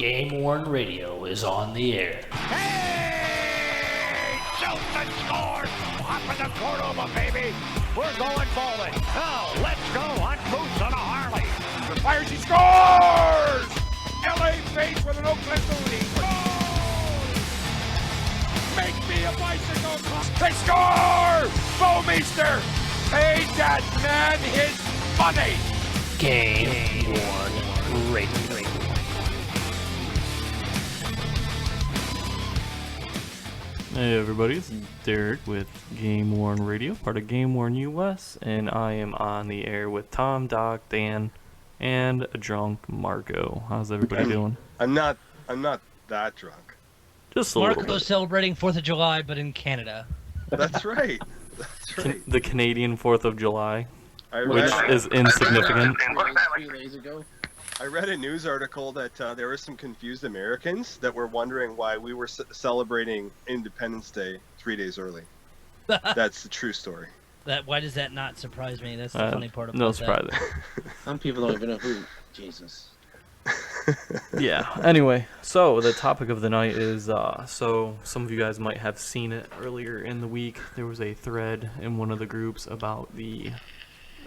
GameWorn Radio is on the air. Hey! Shelton scores! Hop in the Cordova, baby! We're going bowling. Now, let's go hunt moose on a Harley. The fires, he scores! LA face with an Oakland booty. Make me a bicycle clock. They score! Bowmeister paid that man his money. GameWorn Radio. Hey everybody, it's Derek with GameWorn Radio, part of GameWorn.us, and I am on the air with Tom, Doc, Dan, and a drunk Marco. How's everybody doing? I'm not that drunk. Just a little Marco's bit. celebrating 4th of July, but in Canada. That's right. That's right. The Canadian 4th of July, I which read, is insignificant. 3 days ago. I read a news article that there were some confused Americans that were wondering why we were celebrating Independence Day 3 days early. That's the true story. Why does that not surprise me? That's the funny part about No that. surprise. Some people don't even know who. Jesus. Yeah, anyway, so the topic of the night is, so some of you guys might have seen it earlier in the week. There was a thread in one of the groups about the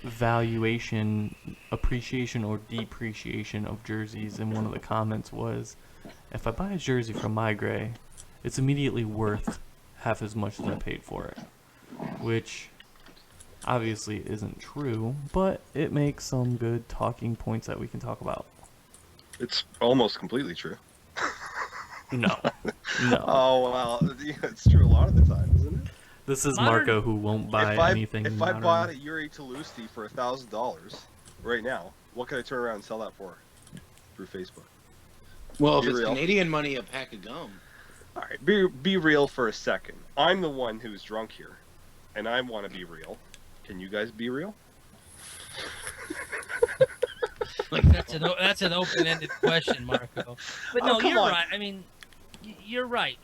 valuation, appreciation, or depreciation of jerseys, and one of the comments was, if I buy a jersey from My Gray, it's immediately worth half as much as I paid for it, which obviously isn't true, but it makes some good talking points that we can talk about. It's almost completely true. No. Oh, well, yeah, it's true a lot of the time, isn't it? This is Marco, who won't buy anything. If I bought a Yuri Talusti for $1,000 right now, what could I turn around and sell that for through Facebook? Well, if Be it's real. Canadian money, a pack of gum. All right, be real for a second. I'm the one who's drunk here, and I want to be real. Can you guys be real? That's an open-ended question, Marco. But no, come you're on. right. I mean, you're right.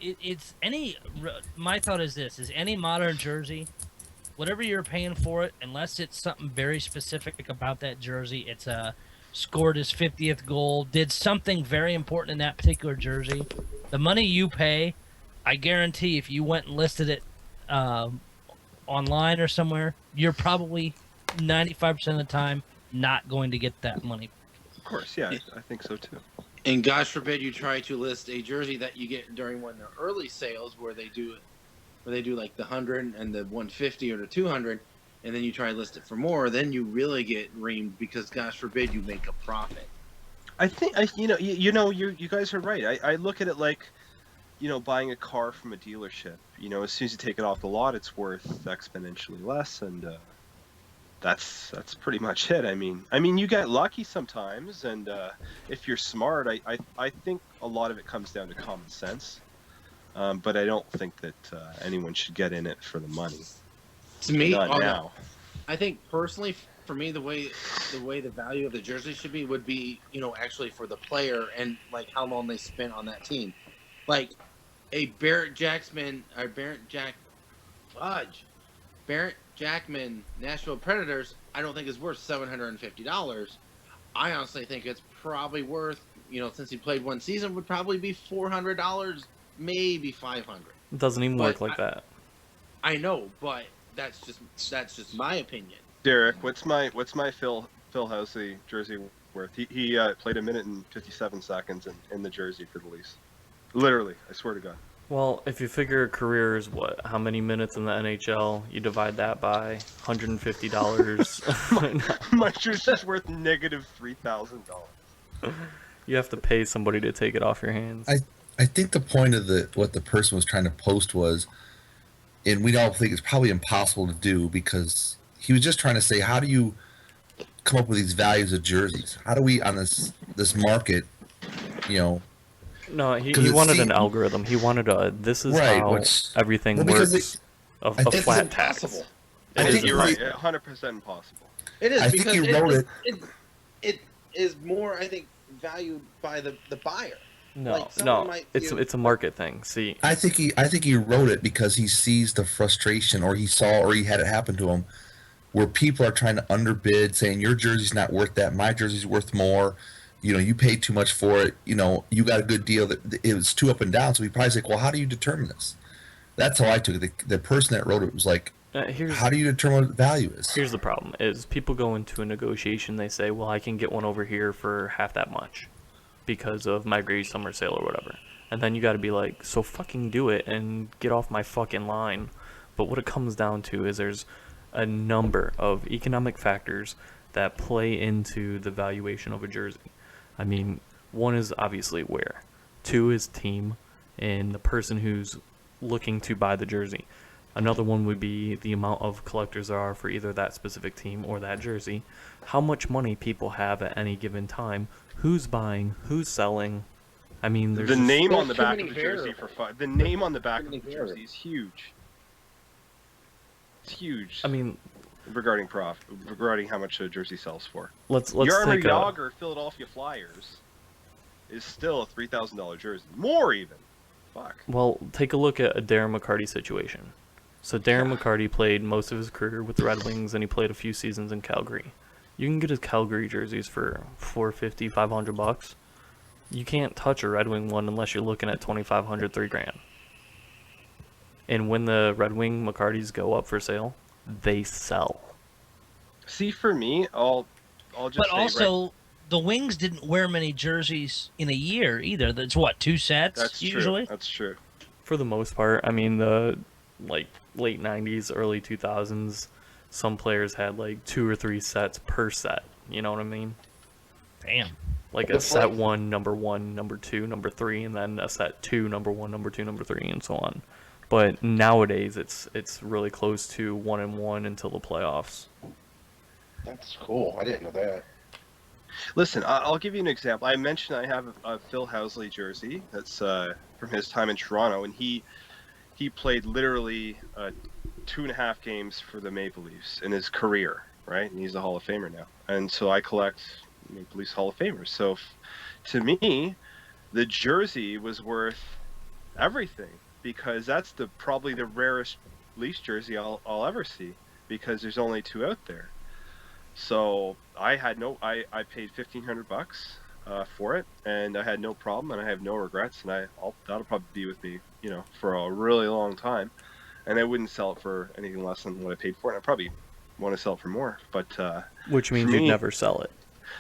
My thought is this: is any modern jersey, whatever you're paying for it, unless it's something very specific about that jersey, it's scored his 50th goal, did something very important in that particular jersey. The money you pay, I guarantee, if you went and listed it online or somewhere, you're probably 95% of the time not going to get that money. Of course, yeah, I think so too. And gosh forbid you try to list a jersey that you get during one of the early sales where they do like the 100 and the 150 or the 200, and then you try to list it for more, then you really get reamed because gosh forbid you make a profit. I think you guys are right. I look at it like, buying a car from a dealership. As soon as you take it off the lot, it's worth exponentially less, and that's pretty much it. I mean, you get lucky sometimes, and if you're smart, I think a lot of it comes down to common sense. But I don't think that anyone should get in it for the money. To me, Not now. I think personally, for me, the way the value of the jersey should be would be, actually for the player and like how long they spent on that team. Like a Barrett Jackman Nashville Predators, I don't think is worth $750. I honestly think it's probably worth, since he played one season, would probably be $400, maybe $500. It doesn't even work like that. I know, but that's just my opinion. Derek, what's my Phil Housley jersey worth? He played 1 minute and 57 seconds in the jersey for the Leafs. Literally, I swear to God. Well, if you figure a career is how many minutes in the NHL, you divide that by $150. My jersey's worth negative $3,000. You have to pay somebody to take it off your hands. I think the point of what the person was trying to post was, and we all think it's probably impossible to do, because he was just trying to say, how do you come up with these values of jerseys? How do we, on this market, No, he wanted an algorithm. He wanted this is Right, how everything works. A flat tax. impossible. I think you're right. right. 100% impossible. It is I think because he wrote it. It is more, I think, valued by the buyer. No, Like, someone no, might it's view- a market thing. See, I think he wrote it because he sees the frustration, or he had it happen to him, where people are trying to underbid, saying your jersey's not worth that, my jersey's worth more, you paid too much for it. You got a good deal. That it was too up and down. So we probably say, well, how do you determine this? That's how I took it. The person that wrote it was like, how do you determine what the value is? Here's the problem: is people go into a negotiation. They say, well, I can get one over here for half that much because of my great summer sale or whatever. And then you got to be like, so fucking do it and get off my fucking line. But what it comes down to is there's a number of economic factors that play into the valuation of a jersey. I mean, one is obviously wear. Two is team and the person who's looking to buy the jersey. Another one would be the amount of collectors there are for either that specific team or that jersey. How much money people have at any given time. Who's buying, who's selling. I mean, there's the just, name on the There's too back many of the jersey variables. for fun. The name on the back Too of the many jersey is huge. It's huge. I mean, regarding how much a jersey sells for. let's Yarmer take a, Yager Philadelphia Flyers is still a $3,000 jersey. More even. Fuck. well, take a look at a Darren McCarty situation. So Darren McCarty played most of his career with the Red Wings, and he played a few seasons in Calgary. You can get his Calgary jerseys for $450, $500. You can't touch a Red Wing one unless you're looking at $2,500, $3,000. And when the Red Wing McCartys go up for sale, they sell. See, for me, I'll just But say also, the Wings didn't wear many jerseys in a year either. That's what, 2 sets that's usually? true. That's true. For the most part, I mean, the late 90s, early 2000s, some players had 2 or 3 sets per set. You know what I mean? Damn. Like a set 1, number 1, number 2, number 3, and then a set 2, number 1, number 2, number 3, and so on. But nowadays, it's really close to 1-and-1 until the playoffs. That's cool. I didn't know that. Listen, I'll give you an example. I mentioned I have a Phil Housley jersey that's from his time in Toronto, and he played literally 2.5 games for the Maple Leafs in his career, right? And he's a Hall of Famer now. And so I collect Maple Leafs Hall of Famers. So to me, the jersey was worth everything because that's probably the rarest Leafs jersey I'll ever see because there's only 2 out there. So I paid $1,500 for it, and I had no problem, and I have no regrets, and that'll probably be with me, for a really long time, and I wouldn't sell it for anything less than what I paid for it. And I probably want to sell it for more, but Which means you'd never sell it.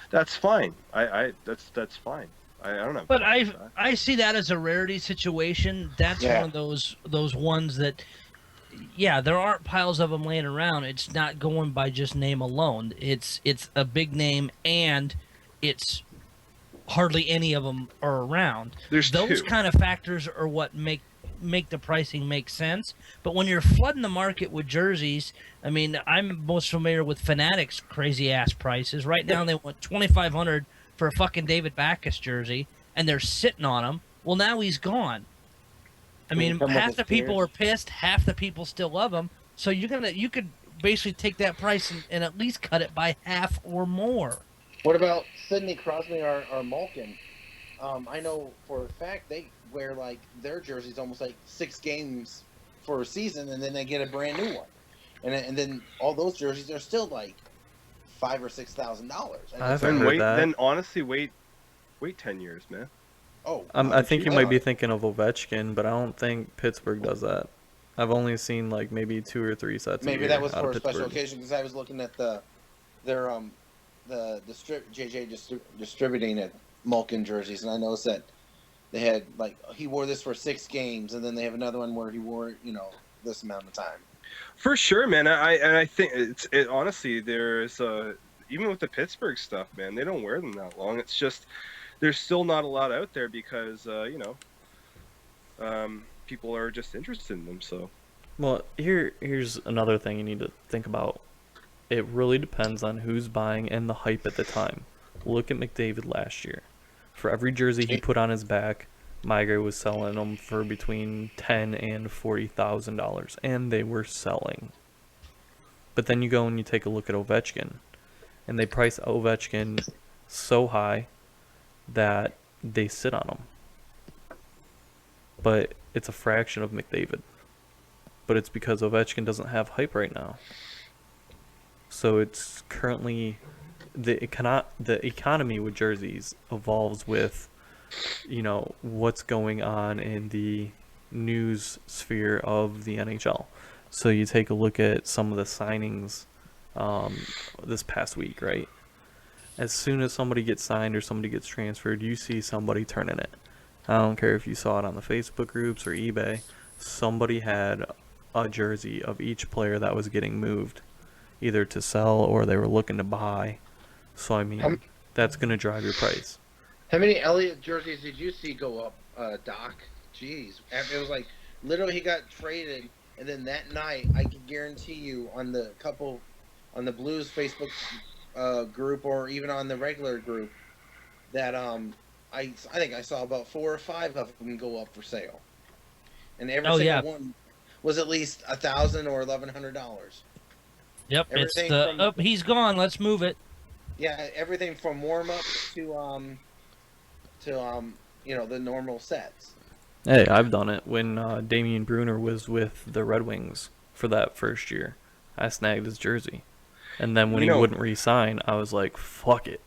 that's fine. That's fine. I don't know. But I see that as a rarity situation. That's Yeah. one of those ones that, yeah, there aren't piles of them laying around. It's not going by just name alone. It's a big name, and it's hardly any of them are around. There's Those 2. kind of factors are what make the pricing make sense. But when you're flooding the market with jerseys, I mean, I'm most familiar with Fanatics' crazy ass prices. Right now, they want $2,500 for a fucking David Backus jersey, and they're sitting on him. Well, now he's gone. I mean, Come with half his the people peers. are pissed, half the people still love him. So you could basically take that price and at least cut it by half or more. What about Sidney Crosby or Malkin? I know for a fact they wear their jerseys almost 6 games for a season, and then they get a brand new one, and then all those jerseys are still $5,000 or $6,000. I haven't heard that. Then honestly, wait 10 years, man. Oh, I think you geez. might be thinking of Ovechkin, but I don't think Pittsburgh does that. I've only seen maybe 2 or 3 sets. Maybe a that year was out for of a special Pittsburgh. occasion because I was looking at the distributing at Malkin jerseys, and I noticed that they had he wore this for 6 games, and then they have another one where he wore this amount of time. For sure, man. I think honestly, there's even with the Pittsburgh stuff, man, they don't wear them that long. It's just there's still not a lot out there because people are just interested in them. So Well, here's another thing you need to think about. It really depends on who's buying and the hype at the time. Look at McDavid last year. For every jersey he put on his back, Maigret was selling them for between $10,000 and $40,000, and they were selling. But then you go and you take a look at Ovechkin, and they price Ovechkin so high that they sit on him. But it's a fraction of McDavid. But it's because Ovechkin doesn't have hype right now. So it's currently the economy with jerseys evolves with, what's going on in the news sphere of the NHL. So you take a look at some of the signings this past week, right? As soon as somebody gets signed or somebody gets transferred, you see somebody turning it. I don't care if you saw it on the Facebook groups or eBay. Somebody had a jersey of each player that was getting moved, either to sell or they were looking to buy. So I mean, that's gonna drive your price. How many Elliott jerseys did you see go up, Doc? Jeez, it was like literally he got traded, and then that night I can guarantee you on the Blues Facebook group or even on the regular group that I think I saw about 4 or 5 of them go up for sale, and every Oh single yeah, one was at least $1,000 or $1,100. yep. It's Everything the from oh, he's gone. Let's move it. everything from warm ups to the normal sets. Hey, I've done it when Damian Brunner was with the Red Wings for that first year. I snagged his jersey, and then when he wouldn't re-sign, I was like, "Fuck it."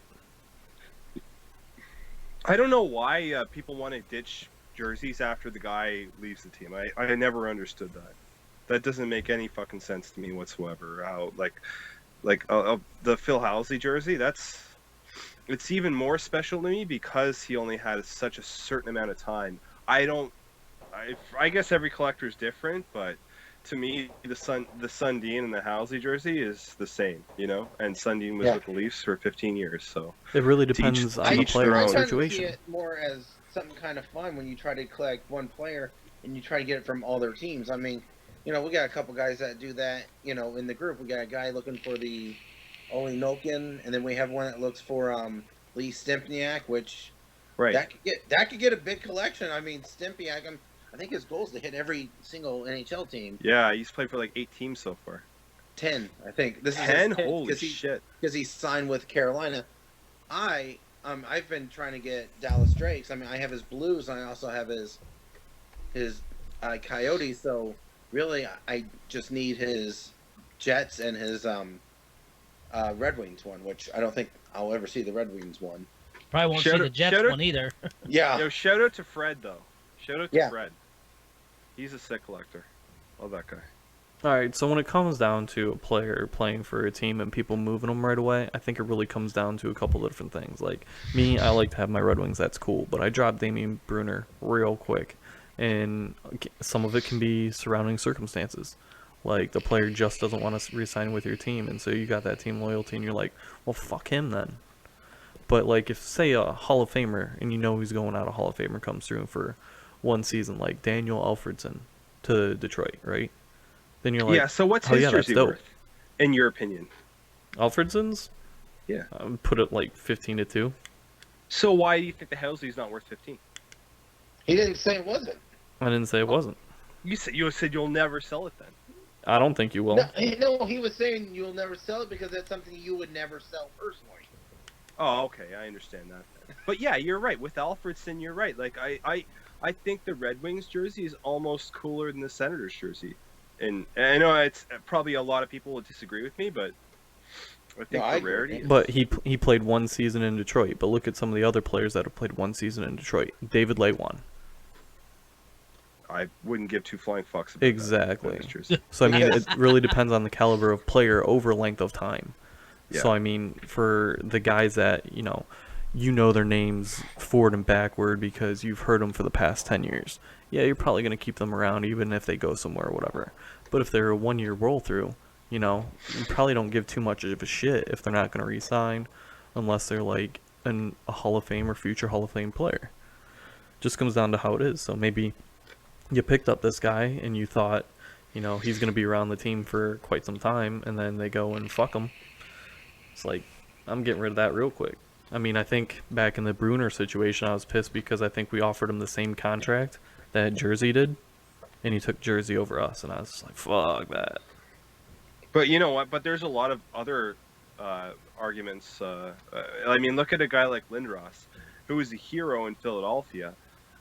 I don't know why people want to ditch jerseys after the guy leaves the team. I never understood that. That doesn't make any fucking sense to me whatsoever. How the Phil Housley jersey, it's even more special to me because he only had such a certain amount of time. I guess every collector is different, but to me, the Sundin and the Housley jersey is the same, And Sundin was with the Leafs for 15 years, so it really depends on the player I situation. see it more as something kind of fun when you try to collect one player and you try to get it from all their teams. I mean, we got a couple guys that do that. In the group, we got a guy looking for the Oli Nokin, and then we have one that looks for Lee Stempniak, which that could get a big collection. I mean, Stempniak, I think his goal is to hit every single NHL team. Yeah, he's played for like 8 teams so far. 10, I think. This 10? Is 10 Holy shit! Because he signed with Carolina. I've been trying to get Dallas Drakes. I mean, I have his Blues, and I also have his Coyotes. So really, I just need his Jets and his Red Wings one, which I don't think I'll ever see the Red Wings one. Probably won't see the Jets one either. Yeah. Shout out to Fred though. Shout out to Fred. He's a sick collector. Love that guy. All right, so when it comes down to a player playing for a team and people moving them right away, I think it really comes down to a couple of different things. Like me, I like to have my Red Wings. That's cool, but I dropped Damian Brunner real quick, and some of it can be surrounding circumstances. Like the player just doesn't want to re-sign with your team, and so you got that team loyalty, and you're like, well, fuck him then. But like if say a Hall of Famer and he's going out, a Hall of Famer comes through for one season, like Daniel Alfredson to Detroit, right? Then you're like, yeah. So what's his jersey worth, in your opinion? Alfredson's? Yeah. I would put it like 15-2. So why do you think the Housley's not worth 15? He didn't say it wasn't. I didn't say it wasn't. You said you'll never sell it then. I don't think you will. No, he was saying you'll never sell it because that's something you would never sell personally. Oh, okay, I understand that then. But yeah, you're right. With Alfredson, you're right. Like I think the Red Wings jersey is almost cooler than the Senators jersey. And I know it's probably a lot of people will disagree with me, but I think the rarity. But he played one season in Detroit. But look at some of the other players that have played one season in Detroit. David Leitwan. I wouldn't give 2 flying fucks about exactly. That. So I mean, it really depends on the caliber of player over length of time. Yeah. So I mean, for the guys that their names forward and backward because you've heard them for the past 10 years. Yeah, you're probably going to keep them around even if they go somewhere or whatever. But if they're a 1-year roll through, you probably don't give too much of a shit if they're not going to re-sign unless they're like a Hall of Fame or future Hall of Fame player. Just comes down to how it is. So maybe you picked up this guy and you thought, he's going to be around the team for quite some time, and then they go and fuck him. It's like, I'm getting rid of that real quick. I mean, I think back in the Brunner situation, I was pissed because I think we offered him the same contract that Jersey did, and he took Jersey over us, and I was just like, fuck that. But you know what? But there's a lot of other arguments. I mean, look at a guy like Lindros, who was a hero in Philadelphia,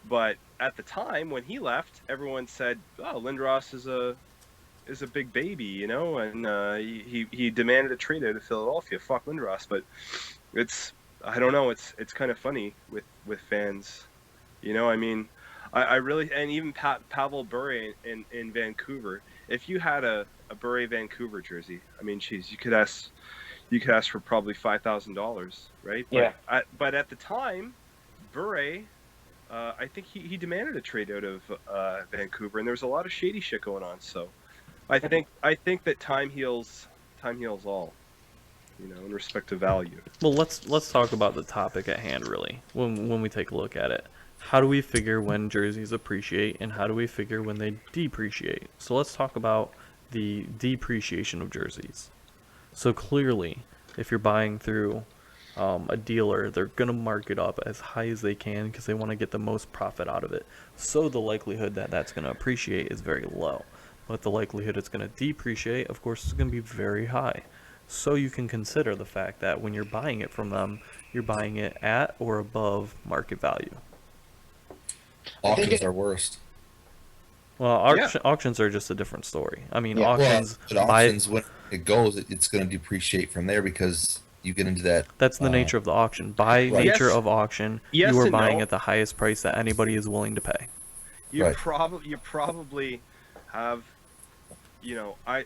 but at the time when he left, everyone said, "Oh, Lindros is a is a big baby, you know, and he demanded a trade out of Philadelphia. Fuck Lindros, but it's I don't know. It's kind of funny with fans, you know. I mean, I really and even Pavel Bure in Vancouver. If you had a Bure Vancouver jersey, I mean, geez, you could ask for probably $5,000, right? Yeah. But at the time, Bure. I think he demanded a trade out of Vancouver, and there was a lot of shady shit going on. So I think that time heals all, you know, in respect to value. Well, let's talk about the topic at hand, really. When we take a look at it, how do we figure when jerseys appreciate, and how do we figure when they depreciate? So let's talk about the depreciation of jerseys. So clearly, if you're buying through a dealer, they're gonna mark it up as high as they can because they want to get the most profit out of it. So the likelihood that that's gonna appreciate is very low, but the likelihood it's gonna depreciate, of course, is gonna be very high. So you can consider the fact that when you're buying it from them, you're buying it at or above market value. Auctions are worst. Well, auctions are just a different story. I mean, Yeah. auctions, Well, at auctions, when it goes, it's going to depreciate from there because you get into that. that's the nature of the auction. By Right. nature Yes. of auction, Yes you are and buying no. at the highest price that anybody is willing to pay. You Right. probably have, you know, I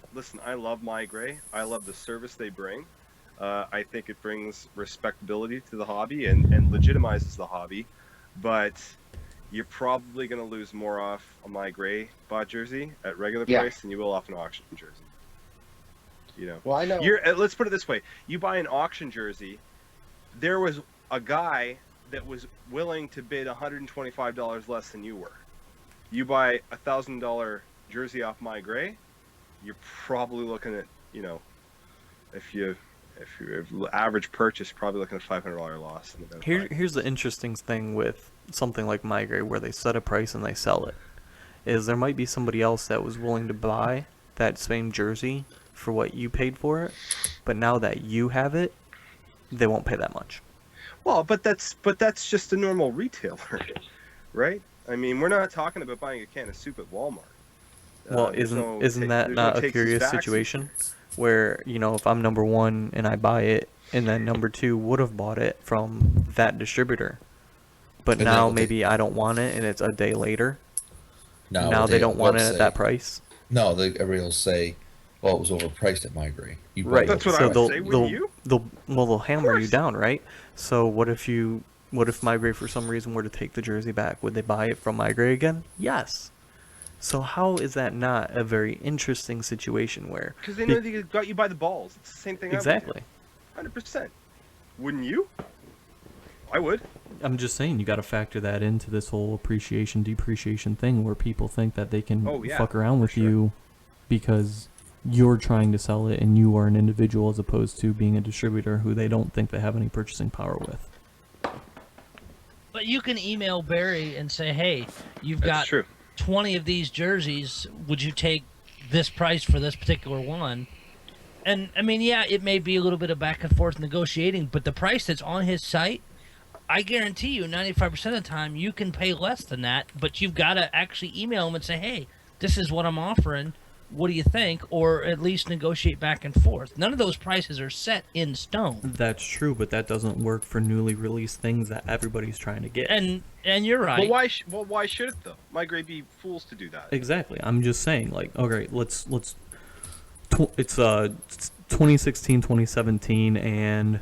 love My Gray. I love the service they bring. I think it brings respectability to the hobby and legitimizes the hobby, but you're probably going to lose more off a My Gray bought jersey at regular Yeah. price than you will off an auction jersey. You know, Well, I know. let's put it this way: you buy an auction jersey, there was a guy that was willing to bid $125 less than you were. You buy $1,000 jersey off My Gray, you're probably looking at, you know, if your average purchase, probably looking at $500 loss. Here's the interesting thing with something like My Gray, where they set a price and they sell it, is there might be somebody else that was willing to buy that same jersey for what you paid for it, but now that you have it, they won't pay that much. Well, but that's just a normal retailer, right? I mean, we're not talking about buying a can of soup at Walmart. Well, There's no isn't that there's not no a takes curious and backsies situation here. where, you know, if I'm number one and I buy it, and then number two would have bought it from that distributor, but And now then maybe I don't want it, and it's a day later. No, Now what they don't want it will at that say- price. No, everybody will say, "Well, it was overpriced at My Gray." You bought Right. it That's what so I would they'll, say, wouldn't they'll, you? they'll hammer you course. down, right? So what if My Gray for some reason were to take the jersey back? Would they buy it from My Gray again? Yes. So how is that not a very interesting situation where Because they know they got you by the balls. It's the same thing. exactly? 100%. Wouldn't you? I would. I'm just saying you got to factor that into this whole appreciation depreciation thing where people think that they can Oh, yeah, fuck around for with sure. you because you're trying to sell it and you are an individual as opposed to being a distributor who they don't think they have any purchasing power with. But you can email Barry and say, hey, you've That's got true. 20 of these jerseys. Would you take this price for this particular one? And, I mean, yeah, it may be a little bit of back and forth negotiating, but the price that's on his site, I guarantee you 95% of the time you can pay less than that, but you've got to actually email him and say, hey, this is what I'm offering. What do you think? Or at least negotiate back and forth. None of those prices are set in stone. That's true, but that doesn't work for newly released things that everybody's trying to get. And you're right. But why should it though? My Gray be fools to do that. Exactly. I'm just saying, like, okay, it's 2016, 2017, and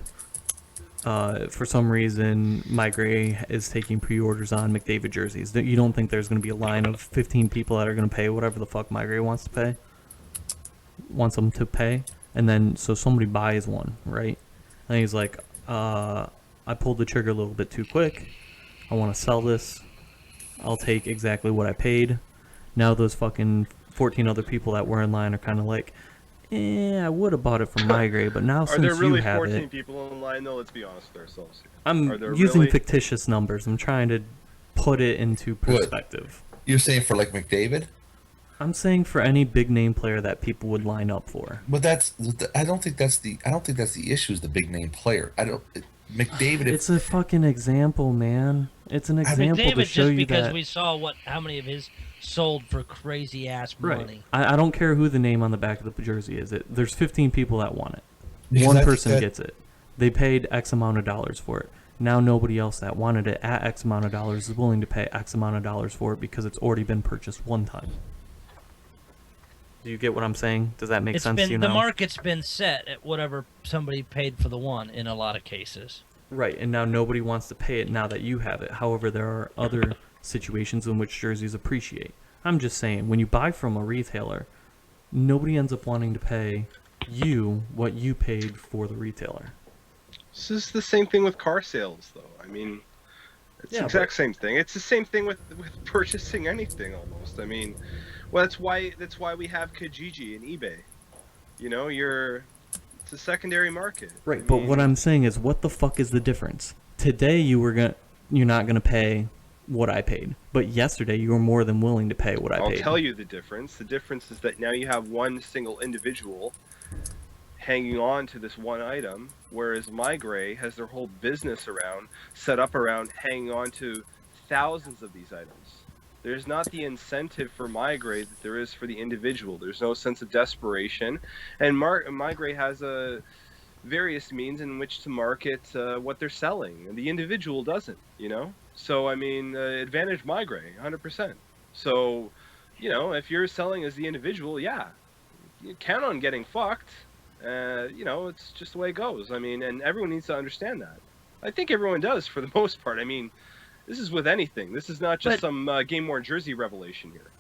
for some reason, My Gray is taking pre-orders on McDavid jerseys. You don't think there's going to be a line of 15 people that are going to pay whatever the fuck My Gray wants them to pay, and then so somebody buys one, right? And he's like, I pulled the trigger a little bit too quick. I want to sell this. I'll take exactly what I paid. Now those fucking 14 other people that were in line are kind of like, I would have bought it from My Gray, but now Are since there really you have 14 it, people in line though? Let's be honest with ourselves here. I'm Are there using really? fictitious numbers. I'm trying to put it into perspective. You're saying for like McDavid, I'm saying for any big name player that people would line up for. but I don't think that's the issue. Is the big name player? McDavid. It's a fucking example, man. It's an example to McDavid, show just you because that. we saw how many of his sold for crazy ass money. Right. I don't care who the name on the back of the jersey is. There's 15 people that want it. Because One I think person that- gets it. They paid X amount of dollars for it. Now nobody else that wanted it at X amount of dollars is willing to pay X amount of dollars for it because it's already been purchased one time. Do you get what I'm saying? Does that make sense to you The now? market's been set at whatever somebody paid for the one in a lot of cases. Right, and now nobody wants to pay it now that you have it. However, there are other situations in which jerseys appreciate. I'm just saying, when you buy from a retailer, nobody ends up wanting to pay you what you paid for the retailer. This is the same thing with car sales, though. I mean, it's Yeah, the exact but- same thing. It's the same thing with purchasing anything almost. I mean, well, that's why we have Kijiji and eBay. You know, it's a secondary market. Right, I but mean, what I'm saying is, what the fuck is the difference? Today you're not gonna pay what I paid, but yesterday you were more than willing to pay what I I'll paid. tell you the difference. The difference is that now you have one single individual hanging on to this one item, whereas My Gray has their whole business set up around hanging on to thousands of these items. There's not the incentive for My Gray that there is for the individual. There's no sense of desperation, and My Gray has various means in which to market what they're selling, and the individual doesn't. You know, so I mean, advantage My Gray, 100%. So, you know, if you're selling as the individual, yeah, you count on getting fucked. You know, it's just the way it goes. I mean, and everyone needs to understand that. I think everyone does for the most part. I mean, this is with anything. This is not just some GameWorn jersey revelation here.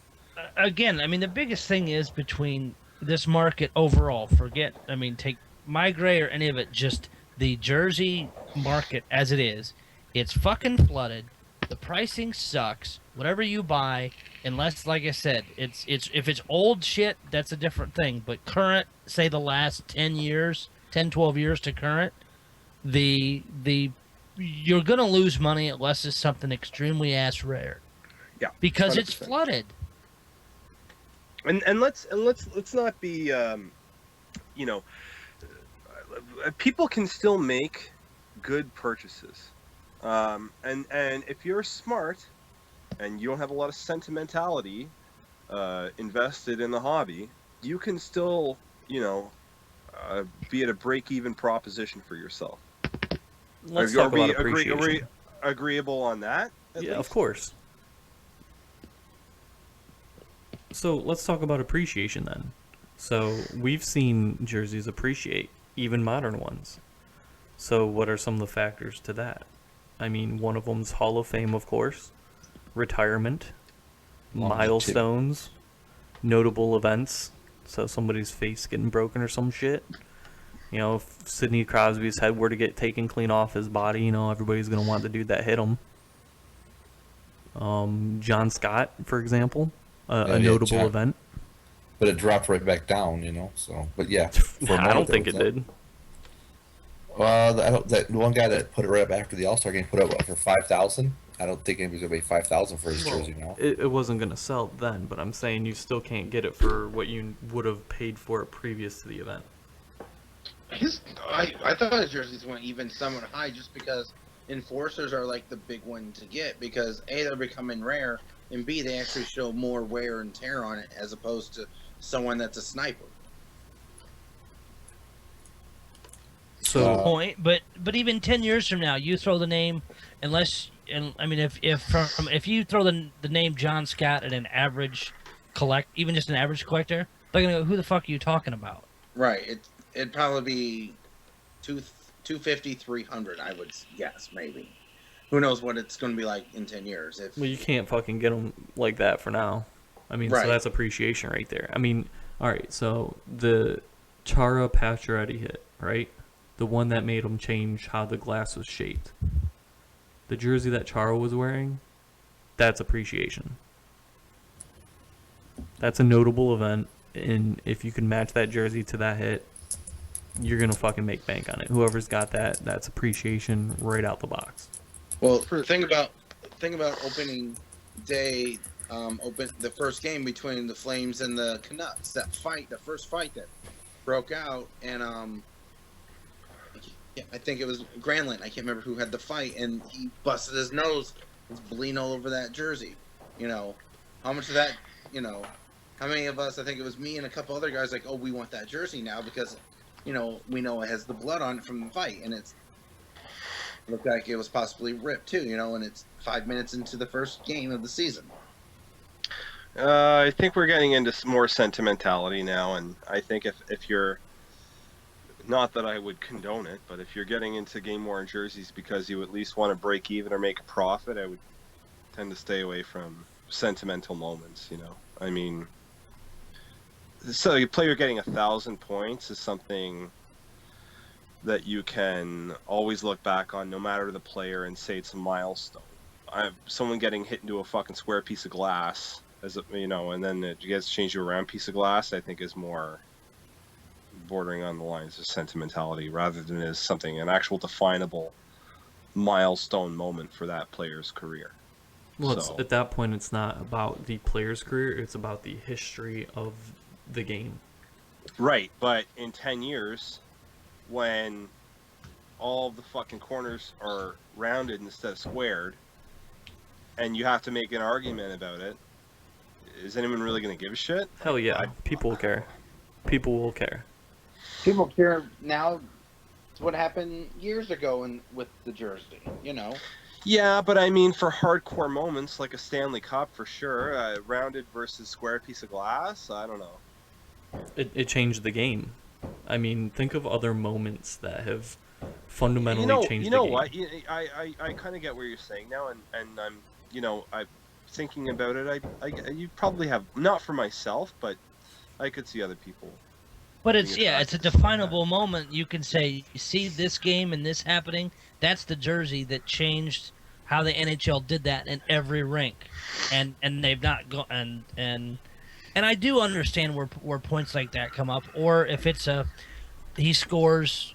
Again, I mean, the biggest thing is between this market overall. Take My Gray or any of it. Just the jersey market as it is. It's fucking flooded. The pricing sucks. Whatever you buy, unless, like I said, it's if it's old shit, that's a different thing. But current, say the last 10 years, 10, 12 years to current, the you're gonna lose money unless it's something extremely ass rare. Yeah, because 100%. it's flooded. And let's not be you know, people can still make good purchases. And if you're smart and you don't have a lot of sentimentality invested in the hobby, you can still, you know, be at a break-even proposition for yourself. Let's Are talk we about appreciation. agreeable on that? Yeah, least? of course. So let's talk about appreciation then. So we've seen jerseys appreciate, even modern ones. So what are some of the factors to that? I mean, one of them's Hall of Fame, of course, retirement, milestones, notable events. So somebody's face getting broken or some shit. You know, if Sidney Crosby's head were to get taken clean off his body, you know, everybody's going to want the dude that hit him. John Scott, for example, a notable event. But it dropped right back down, you know. So, but yeah, I don't think it did. That one guy that put it right up after the All-Star game put it up for 5,000. I don't think anybody's gonna pay 5,000 for his jersey now. It wasn't gonna sell then, but I'm saying you still can't get it for what you would have paid for it previous to the event. I thought his jerseys went even somewhat high just because enforcers are like the big one to get because A, they're becoming rare, and B, they actually show more wear and tear on it as opposed to someone that's a sniper. So Point, but even 10 years from now, you throw the name, if you throw the name John Scott at an average even just an average collector, they're gonna go, who the fuck are you talking about? Right. It'd probably be 250, 300, I would guess, maybe. Who knows what it's going to be like in 10 years. well, you can't fucking get them like that for now. I mean, Right. so that's appreciation right there. I mean, all right, so the Chara Pacioretty hit, right? The one that made him change how the glass was shaped. The jersey that Chara was wearing, that's appreciation. That's a notable event, and if you can match that jersey to that hit, you're gonna fucking make bank on it. Whoever's got that, that's appreciation right out the box. Well, think about opening day, the first game between the Flames and the Canucks. The first fight that broke out, and I think it was Granlund. I can't remember who had the fight, and he busted his nose. It's bleeding all over that jersey, you know. How much of that, how many of us, I think it was me and a couple other guys, like, oh, we want that jersey now because, we know it has the blood on it from the fight, and it looked like it was possibly ripped too, and it's 5 minutes into the first game of the season. I think we're getting into more sentimentality now, and I think if you're, not that I would condone it, but if you're getting into game-worn jerseys because you at least want to break even or make a profit, I would tend to stay away from sentimental moments, I mean, so a player getting 1,000 points is something that you can always look back on no matter the player and say it's a milestone. Someone getting hit into a fucking square piece of glass, and then it gets changed to a round piece of glass, I think is more bordering on the lines of sentimentality rather than as something, an actual definable milestone moment for that player's career. Well, at that point, it's not about the player's career, it's about the history of the game. Right, but in 10 years, when all the fucking corners are rounded instead of squared, and you have to make an argument about it, is anyone really going to give a shit? Hell yeah, people will care. People will care. People care now. It's what happened years ago with the jersey, Yeah, but I mean, for hardcore moments like a Stanley Cup, for sure, rounded versus square piece of glass, I don't know. It changed the game. I mean, think of other moments that have fundamentally changed the game. You know what? I kind of get what you're saying now, and I'm, I'm thinking about it. You probably have, not for myself, but I could see other people. But it's a definable moment. You can say, you see this game and this happening. That's the jersey that changed how the NHL did that in every rink, and they've not gone and I do understand where points like that come up, or if it's he scores.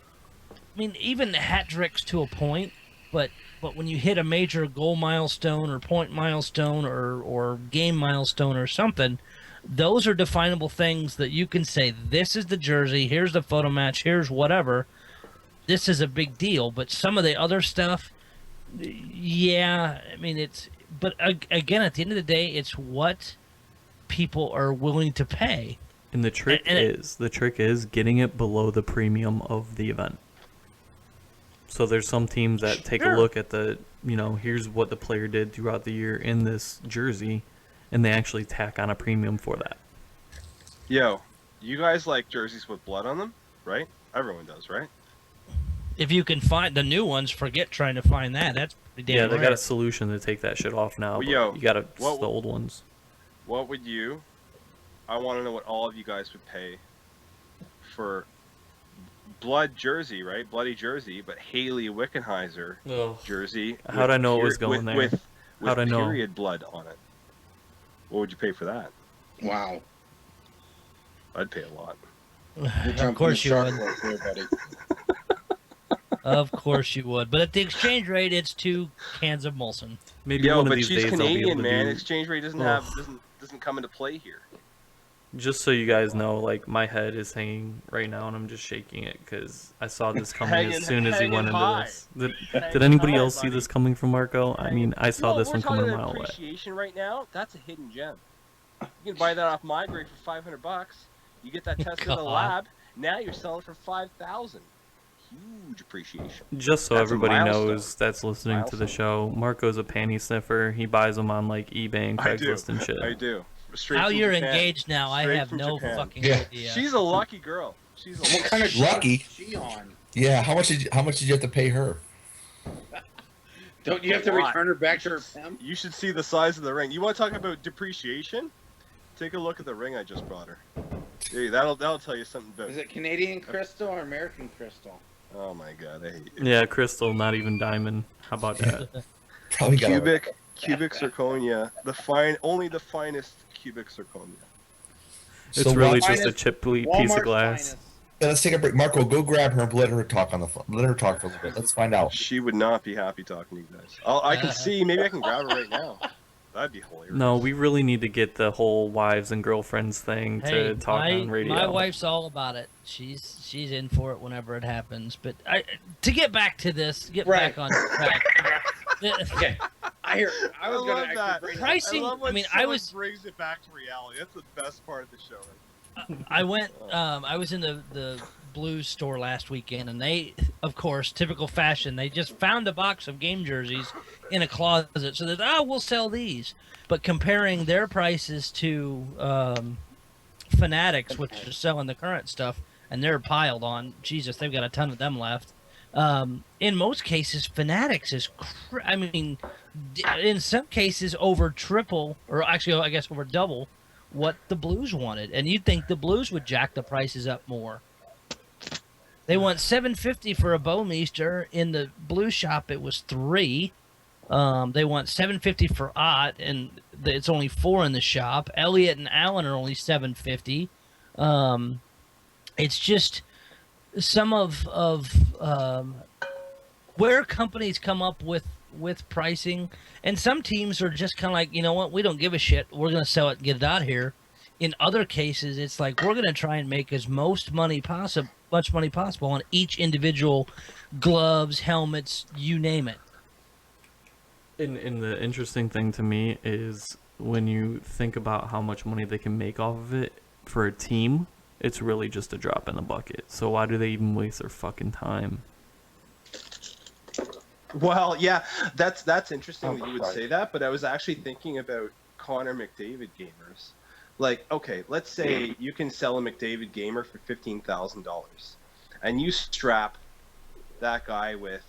I mean, even the hat tricks to a point, but when you hit a major goal milestone or point milestone or game milestone or something, those are definable things that you can say, this is the jersey, here's the photo match, here's whatever. This is a big deal, but some of the other stuff, yeah, I mean, but again, at the end of the day, it's what people are willing to pay. And the trick is getting it below the premium of the event. So there's some teams that take a look at here's what the player did throughout the year in this jersey, and they actually tack on a premium for that. Yo, you guys like jerseys with blood on them, right? Everyone does, right? If you can find the new ones, forget trying to find that. That's pretty damn they rare. got a solution to take that shit off now. Well, but you gotta the old ones. What would you? I want to know what all of you guys would pay for blood jersey, right? Bloody jersey, but Haley Wickenheiser jersey. How'd I know it was going there? With How'd I know? Period blood on it. What would you pay for that? Wow. I'd pay a lot. Of course you would. There, buddy. Of course you would. But at the exchange rate, it's 2 cans of Molson. Maybe one of these days she's I'll be able Canadian, to man. do... Exchange rate doesn't come into play here. Just so you guys know, my head is hanging right now, and I'm just shaking it because I saw this coming as soon as he went into this. Did anybody else see this coming from Marco? I mean, I saw this one coming a mile away. Depreciation right now, that's a hidden gem. You can buy that off MyGrade for $500. You get that tested in the lab. Now you're selling for $5,000. Huge appreciation. Just so everybody knows that's listening to the show, Marco's a panty sniffer. He buys them on eBay and Craigslist and shit. I do. Straight How you're Japan. engaged now, I have no fucking idea. She's a lucky girl. What kind of lucky? She on? Yeah, how much did you have to pay her? Don't you have to return her back to her pimp? You should see the size of the ring. You want to talk about depreciation? Take a look at the ring I just brought her. Hey, that'll tell you something about. Is it Canadian crystal or American crystal? Oh my god, I hate you. Yeah, crystal, not even diamond. How about that? Probably got cubic zirconia. Only the finest cubic zirconia. It's really just a chippy piece of glass. Yeah, let's take a break. Marco, go grab her and let her talk on the phone. Let her talk for a little bit. Let's find out. She would not be happy talking to you guys. I can see. Maybe I can grab her right now. That'd be hilarious. No, we really need to get the whole wives and girlfriends thing to talk on radio. My wife's all about it. She's in for it whenever it happens. But to get back to this, back on track. Okay, I was going to love actually that. bring Pricing- I love when I mean, I someone was- brings it back to reality. That's the best part of the show. Right? I went. I was in the Blues store last weekend, and they, of course, typical fashion, they just found a box of game jerseys in a closet. So that we'll sell these. But comparing their prices to Fanatics, which is selling the current stuff, and they're piled on. Jesus, they've got a ton of them left. In most cases, Fanatics is, I mean, in some cases over triple, or actually, I guess over double what the Blues wanted. And you'd think the Blues would jack the prices up more. They want $750 for a Bowmeister. In the Blue shop, it was $3. They want $750 for Ott, and it's only $4 in the shop. Elliott and Allen are only $750. It's just some of where companies come up with pricing, and some teams are just kind of like, you know what, we don't give a shit. We're gonna sell it and get it out of here. In other cases, it's like we're gonna try and make much money possible on each individual gloves, helmets, you name it. And the interesting thing to me is when you think about how much money they can make off of it for a team, it's really just a drop in the bucket. So why do they even waste their fucking time? Well, yeah, that's interesting that you would say that, but I was actually thinking about Connor McDavid gamers. Like, okay, let's say you can sell a McDavid gamer for $15,000, and you strap that guy with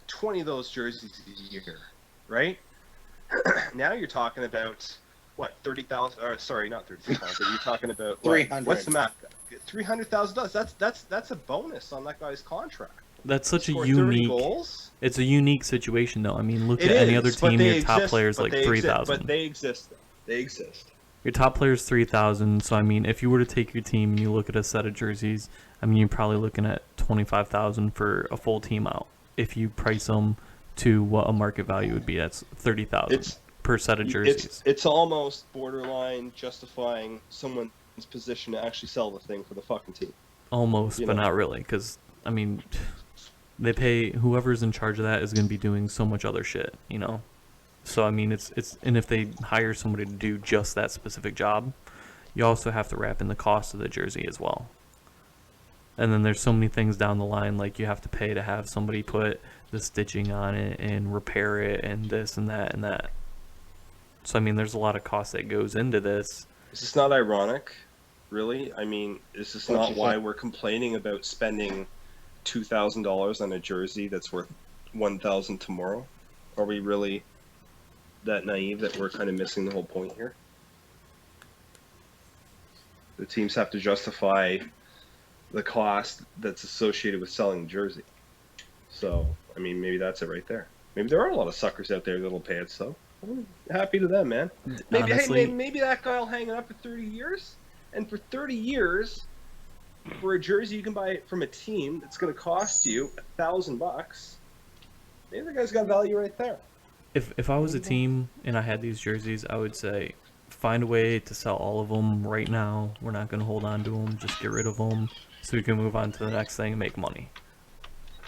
20 of those jerseys a year, right? Now you're talking about what, 30,000? Or sorry, not 30,000. You're talking about what, 300. what's the math? $300,000. That's a bonus on that guy's contract. That's such a Score 30 unique. goals. It's a unique situation, though. I mean, look It at any is, other but team. they Your top exist, player's but like they exist, 3,000. But they exist. They exist. Your top player's 3,000. So I mean, if you were to take your team and you look at a set of jerseys, I mean, you're probably looking at 25,000 for a full team out. If you price them to what a market value would be, that's 30,000 per set of jerseys. It's almost borderline justifying someone's position to actually sell the thing for the fucking team. Almost, You but know. not really, because I mean, they pay whoever's in charge of that is going to be doing so much other shit, you know. So I mean, it's and if they hire somebody to do just that specific job, you also have to wrap in the cost of the jersey as well. And then there's so many things down the line, like you have to pay to have somebody put the stitching on it and repair it and this and that and that. So I mean, there's a lot of cost that goes into this. Is this not ironic, really? I mean, is this What'd not you why say? we're complaining about spending $2,000 on a jersey that's worth $1,000 tomorrow? Are we really that naive that we're kind of missing the whole point here? The teams have to justify the cost that's associated with selling the jersey. So, I mean, maybe that's it right there. Maybe there are a lot of suckers out there that'll pay it, so happy to them, man. Maybe Honestly, maybe that guy will hang it up for 30 years, and for 30 years, for a jersey you can buy from a team that's going to cost you $1,000. Maybe the guy's got value right there. if I was a team and I had these jerseys, I would say find a way to sell all of them right now. We're not going to hold on to them. Just get rid of them so we can move on to the next thing and make money.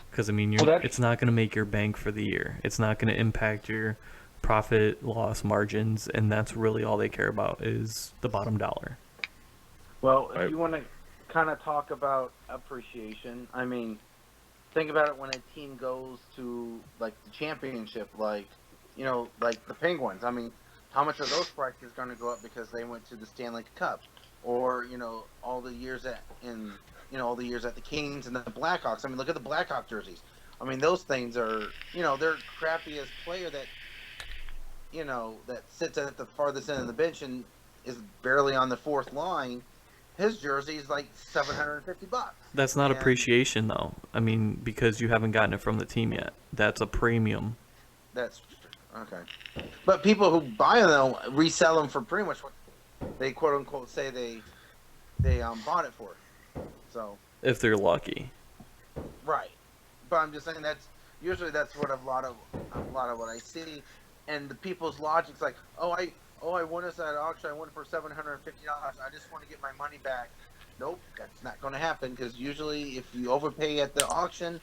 Because I mean, it's not going to make your bank for the year. It's not going to impact your profit loss margins, and that's really all they care about is the bottom dollar. Well, Right. if you want to kind of talk about appreciation, I mean, think about it when a team goes to like the championship, like like the Penguins. I mean, how much are those prices going to go up because they went to the Stanley Cup, or all the years at the Kings and the Blackhawks. I mean, look at the Blackhawk jerseys. I mean, those things are their crappiest player that that sits at the farthest end of the bench and is barely on the fourth line. His jersey is like $750. That's not And- appreciation, though. I mean, because you haven't gotten it from the team yet. That's a premium. That's okay. But people who buy them resell them for pretty much what they quote unquote say they bought it for. So If they're lucky. right. But I'm just saying that's what a lot of what I see, and the people's logic's like, I won this at auction. I won it for $750. I just want to get my money back. Nope, that's not going to happen because usually if you overpay at the auction,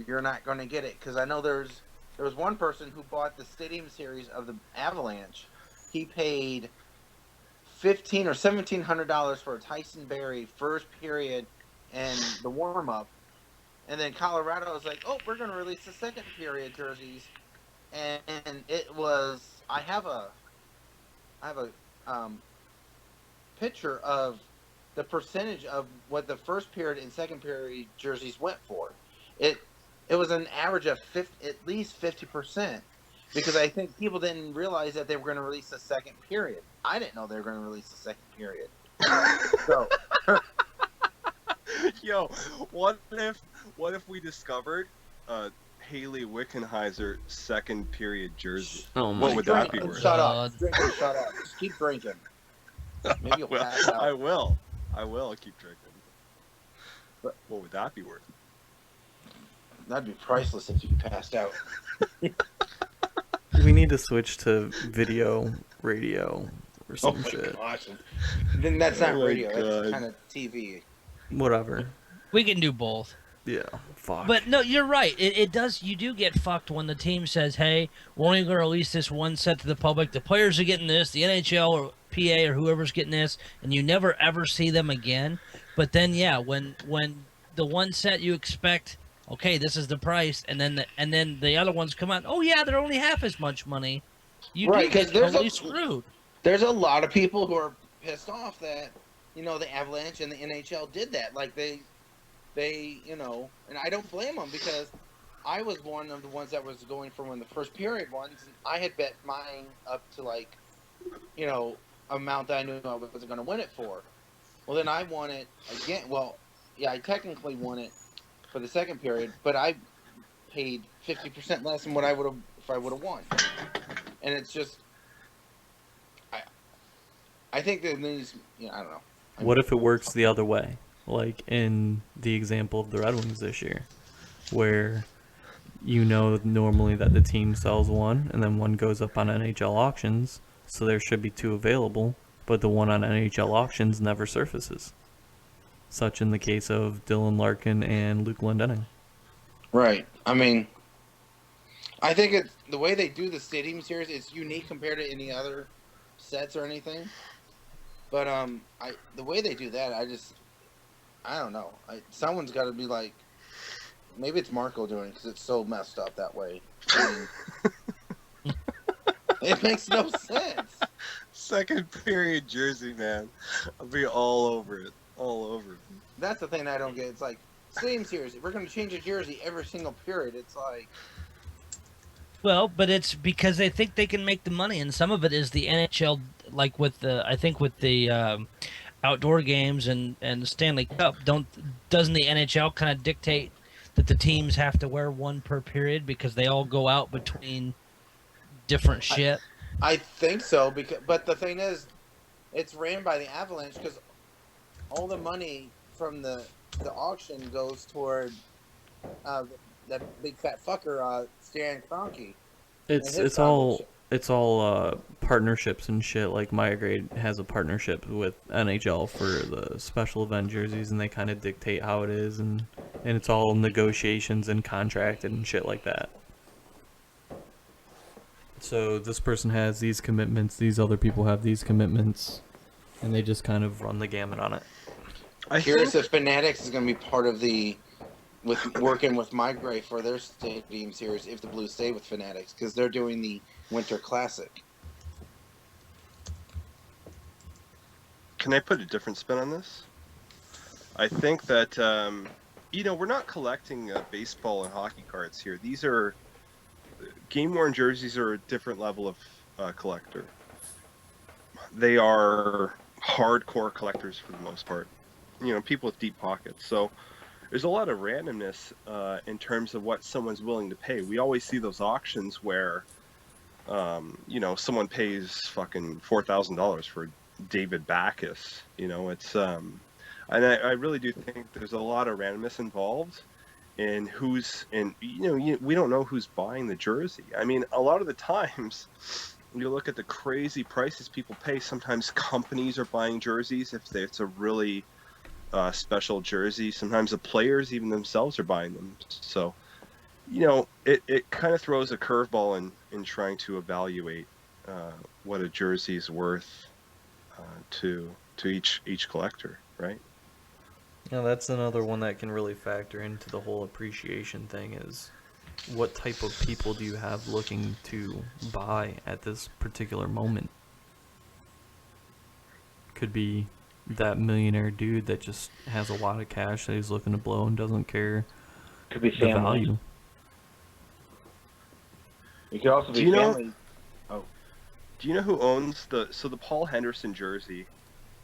you're not going to get it. Because I know there's there was one person who bought the Stadium Series of the Avalanche. He paid $1,500 or $1,700 for a Tyson Berry first period and the warm up, and then Colorado was like, "Oh, we're going to release the second period jerseys," and it was I have a picture of the percentage of what the first period and second period jerseys went for. It it was an average of at least 50%, because I think people didn't realize that they were going to release the second period. I didn't know they were going to release the second period. So Yo, what if we discovered Haley Wickenheiser second period jersey? Oh my What would that drink be and worth? shut up. God. Drink and shut up. Just keep drinking. Maybe you'll Well, pass out. I will. I will keep drinking. But- What would that be worth? That'd be priceless if you passed out. We need to switch to video, radio, or Oh some my shit. gosh. Then that's not Oh my radio. God. That's kind of TV. Whatever. We can do both. Yeah. Fuck. But no, you're right. It does. You do get fucked when the team says, "Hey, we're only going to release this one set to the public. The players are getting this. The NHL or PA or whoever's getting this, and you never ever see them again." But then, yeah, when the one set you expect, okay, this is the price, and then the other ones come out. Oh yeah, they're only half as much money. You Right, do 'cause get there's totally a- screwed. There's a lot of people who are pissed off that, the Avalanche and the NHL did that. Like they, and I don't blame them, because I was one of the ones that was going for one of the first period ones, and I had bet mine up to amount that I knew I wasn't going to win it for. Well, then I won it again. Well, yeah, I technically won it for the second period, but I paid 50% less than what I would have if I would have won. And it's just, I think that these, I don't know. What if it works the other way? Like in the example of the Red Wings this year, where normally that the team sells one and then one goes up on NHL auctions, so there should be two available, but the one on NHL auctions never surfaces. Such in the case of Dylan Larkin and Luke Glendening. Right. I mean, I think it's the way they do the Stadium Series. It's unique compared to any other sets or anything. But the way they do that, I don't know. Someone's got to be like, maybe it's Marco doing it because it's so messed up that way. I mean, it makes no sense. Second period jersey, man. I'll be all over it. All over it. That's the thing I don't get. It's like, Stadium Series, we're going to change a jersey every single period. It's like, Well, but it's because they think they can make the money, and some of it is the NHL, like with the outdoor games and the Stanley Cup. Doesn't the NHL kind of dictate that the teams have to wear one per period because they all go out between different shit? I think so, but the thing is, it's ran by the Avalanche, because all the money from the auction goes toward that big fat fucker, Stan Kroenke. It's all partnerships and shit. Like Migrade has a partnership with NHL for the special event jerseys, and they kind of dictate how it is, and it's all negotiations and contracted and shit like that. So this person has these commitments, these other people have these commitments, and they just kind of run the gamut on it. Curious if Fanatics is going to be part of working with Migrate for their Stadium Series if the Blues stay with Fanatics, because they're doing the Winter Classic. Can I put a different spin on this? I think that we're not collecting baseball and hockey cards here. These are GameWorn jerseys are a different level of collector. They are hardcore collectors for the most part. People with deep pockets. So there's a lot of randomness in terms of what someone's willing to pay. We always see those auctions where, someone pays fucking $4,000 for David Backus. It's and I really do think there's a lot of randomness involved in we don't know who's buying the jersey. I mean, a lot of the times you look at the crazy prices people pay. Sometimes companies are buying jerseys if it's a really special jersey. Sometimes the players even themselves are buying them. So it kind of throws a curveball in trying to evaluate what a jersey's worth to each collector, right? Now that's another one that can really factor into the whole appreciation thing is what type of people do you have looking to buy at this particular moment? Could be that millionaire dude that just has a lot of cash that he's looking to blow and doesn't care Could be the family. value. It could also Do be you know? family. Do you know who owns the Paul Henderson jersey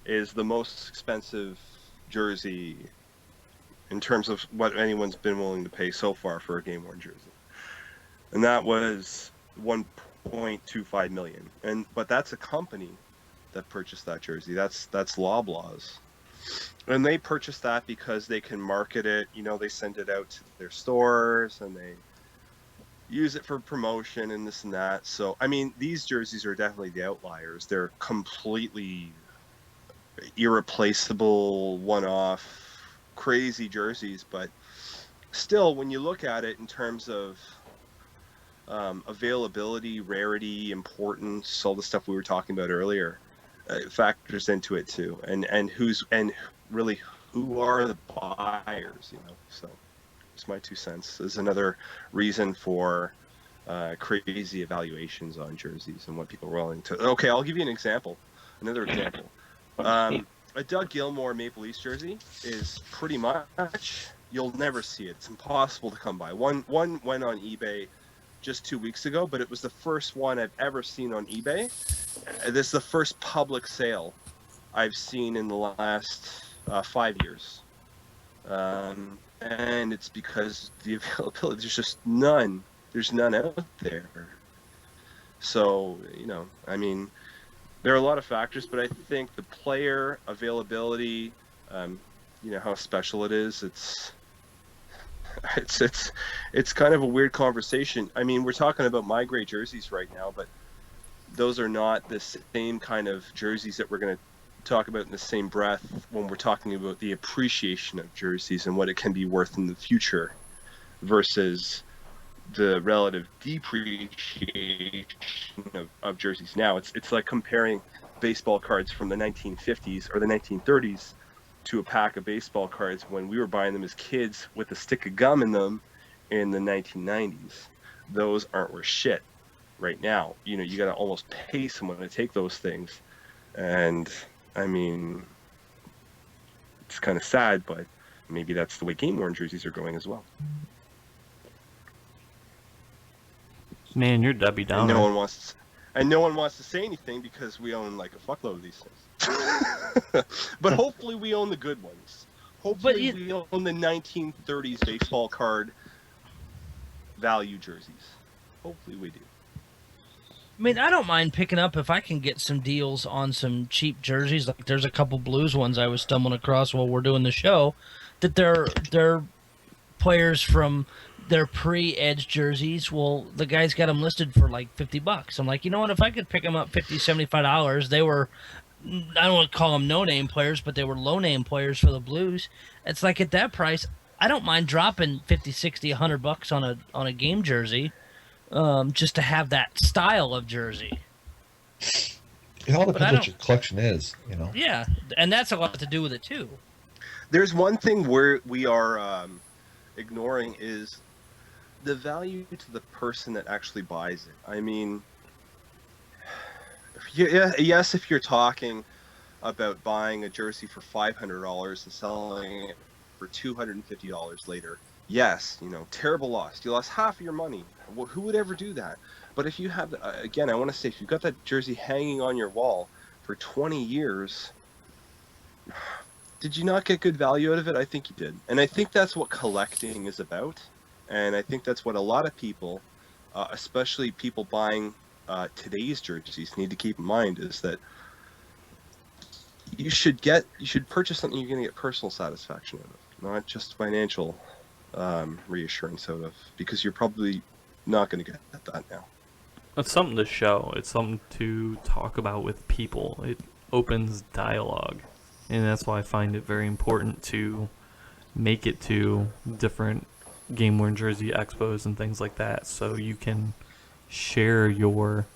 is the most expensive jersey in terms of what anyone's been willing to pay so far for a game worn jersey, and that was 1.25 million. But that's a company that purchased that jersey. That's Loblaws, and they purchased that because they can market it. They send it out to their stores and they use it for promotion and this and that. So I mean, these jerseys are definitely the outliers. They're completely irreplaceable, one-off, crazy jerseys, but still, when you look at it in terms of availability, rarity, importance, all the stuff we were talking about earlier, it factors into it too. And really who are the buyers? So it's my 2 cents. There's another reason for crazy evaluations on jerseys and what people are willing to. Okay, I'll give you an example. Another example. A Doug Gilmour Maple Leafs jersey is pretty much, you'll never see it. It's impossible to come by. One went on eBay just 2 weeks ago, but it was the first one I've ever seen on eBay. This is the first public sale I've seen in the last 5 years. And it's because the availability, there's just none. There's none out there. So, I mean, there are a lot of factors, but I think the player availability, how special it is. It's kind of a weird conversation. I mean, we're talking about my gray jerseys right now, but those are not the same kind of jerseys that we're going to talk about in the same breath when we're talking about the appreciation of jerseys and what it can be worth in the future versus the relative depreciation of jerseys now. It's like comparing baseball cards from the 1950s or the 1930s to a pack of baseball cards when we were buying them as kids with a stick of gum in them in the 1990s. Those aren't worth shit right now. You got to almost pay someone to take those things. And I mean, it's kind of sad, but maybe that's the way game worn jerseys are going as well. Man, you're Debbie And Downer. no one wants to say anything because we own like a fuckload of these things. But hopefully we own the good ones. Hopefully we own the 1930s baseball card value jerseys. Hopefully we do. I mean, I don't mind picking up if I can get some deals on some cheap jerseys. Like there's a couple Blues ones I was stumbling across while we're doing the show, that they're players from their pre-Edge jerseys. Well, the guy's got them listed for like $50. I'm like, you know what? If I could pick them up $50, $75, they were, I don't want to call them no-name players, but they were low-name players for the Blues. It's like at that price, I don't mind dropping 50, 60, $100 on a game jersey, just to have that style of jersey. It all depends what your collection is, Yeah, and that's a lot to do with it too. There's one thing where we are ignoring is the value to the person that actually buys it. I mean, yes, if you're talking about buying a jersey for $500 and selling it for $250 later, yes, terrible loss. You lost half of your money. Well, who would ever do that? But if you have, again, I want to say, if you've got that jersey hanging on your wall for 20 years, did you not get good value out of it? I think you did. And I think that's what collecting is about. And I think that's what a lot of people, especially people buying today's jerseys, need to keep in mind is that you should purchase something you're going to get personal satisfaction out of, not just financial reassurance out of, because you're probably not going to get that now. It's something to show. It's something to talk about with people. It opens dialogue. And that's why I find it very important to make it to different game-worn jersey expos and things like that, so you can share your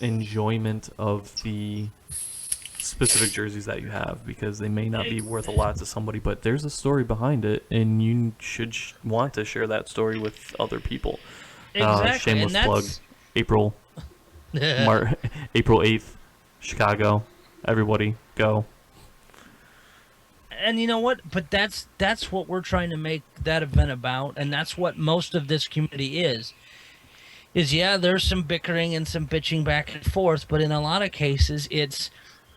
enjoyment of the specific jerseys that you have, because they may not be worth a lot to somebody, but there's a story behind it, and you should want to share that story with other people. Exactly, Shameless and plug. that's April April 8th, Chicago. Everybody go. and you know what? But that's what we're trying to make that event about, and that's what most of this community is. Yeah, there's some bickering and some bitching back and forth, but in a lot of cases, it's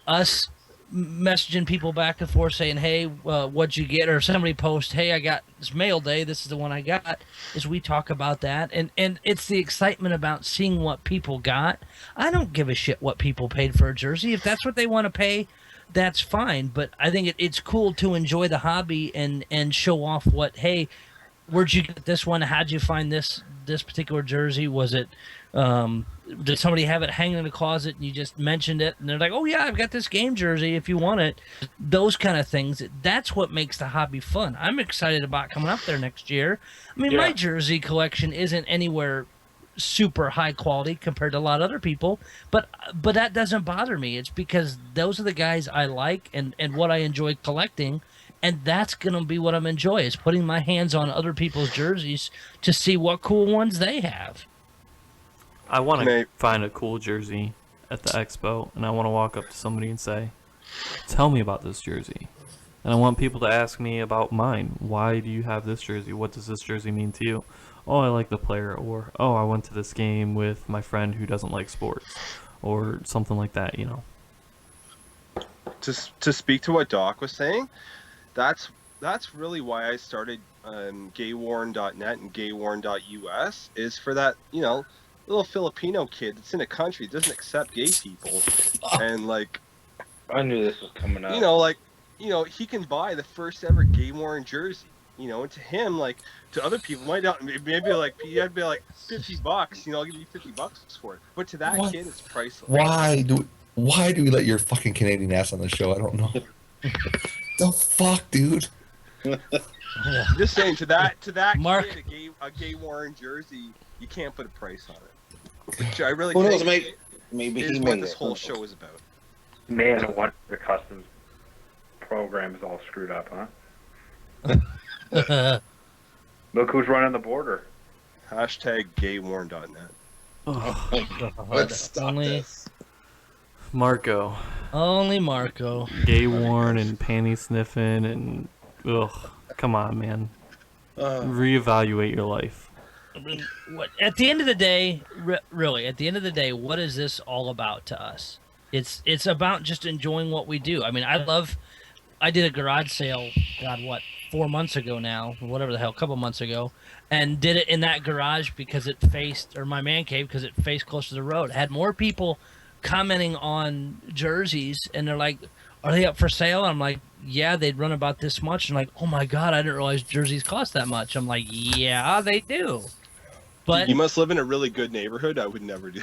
us messaging people back and forth saying, "Hey, what'd you get?" Or somebody post, "Hey, I got this mail day. This is the one I got." Is we talk about that, and it's the excitement about seeing what people got. I don't give a shit what people paid for a jersey. If that's what they want to pay, that's fine. But I think it's cool to enjoy the hobby and show off what. Hey, where'd you get this one? How'd you find this particular jersey? Was it did somebody have it hanging in the closet and you just mentioned it and they're like, "Oh yeah, I've got this game jersey if you want it." Those kind of things. That's what makes the hobby fun. I'm excited about coming up there next year. I mean, my jersey collection isn't anywhere super high quality compared to a lot of other people, but that doesn't bother me. It's because those are the guys I like and what I enjoy collecting. And that's going to be what I'm enjoying, is putting my hands on other people's jerseys to see what cool ones they have. I want to find a cool jersey at the expo, and I want to walk up to somebody and say, "Tell me about this jersey." And I want people to ask me about mine. Why do you have this jersey? What does this jersey mean to you? Oh, I like the player. Or, oh, I went to this game with my friend who doesn't like sports. Or something like that, you know. To speak to what Doc was saying, that's really why I started GameWorn.net and GameWorn.us, is for that, you know, little Filipino kid that's in a country that doesn't accept gay people. And like, I knew this was coming up. you know, like, you know, he can buy the first ever GameWorn jersey. You know, and to him, like, to other people, might not, maybe like, you had to be like $50. You know, I'll give you $50 for it. But to that kid, it's priceless. Why do we let your fucking Canadian ass on the show? I don't know. The fuck, dude. Just saying, to that Mark, kid, a GameWorn jersey, you can't put a price on it. Which I really Who knows? think Maybe is he what made this it. whole show is about. Man, no wonder the customs program is all screwed up, huh? Look who's running the border. Hashtag GameWorn.net. Let's stop this. Marco. Only Marco. Gay worn and panty sniffing and come on, man. Reevaluate your life. I mean, at the end of the day, really, at the end of the day, what is this all about to us? It's about just enjoying what we do. I mean, I did a garage sale, God, 4 months ago now, whatever the hell, a couple months ago, and did it in that garage because it faced, or my man cave, because it faced close to the road. Had more people commenting on jerseys, and they're like, "Are they up for sale?" I'm like, "Yeah, they'd run about this much." And like, "Oh my God, I didn't realize jerseys cost that much." I'm like, "Yeah, they do." But you must live in a really good neighborhood. I would never do.